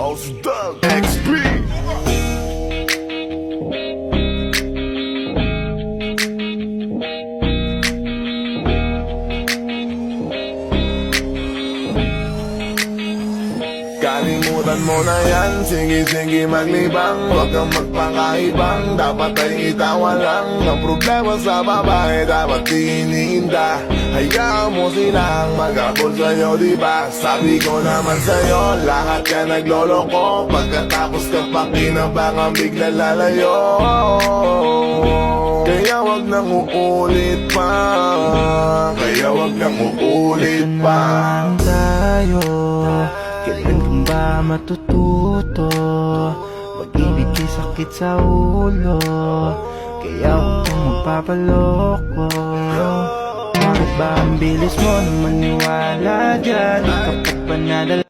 Ausdog XP. Kalimutan mo na yan, sige maglibang. Huwag kang magpakaibang, dapat ay itawa lang. Ang problema sa babae, dapat iniinda. Hayaan mo silang mag-abol sa'yo, diba? Sabi ko naman sa'yo, lahat ka nagloloko. Pagkatapos ka pa kinabangang bigla lalayo. Kaya wag nang uulit pa, kaya wag nang uulit pa. Tayo, kailan kang ba matututo? Pag-ibig ay sakit sa ulo, kaya huwag kang magpapaloko. Bakit ba ang bilis mo na maniwala dyan? Kapag panadala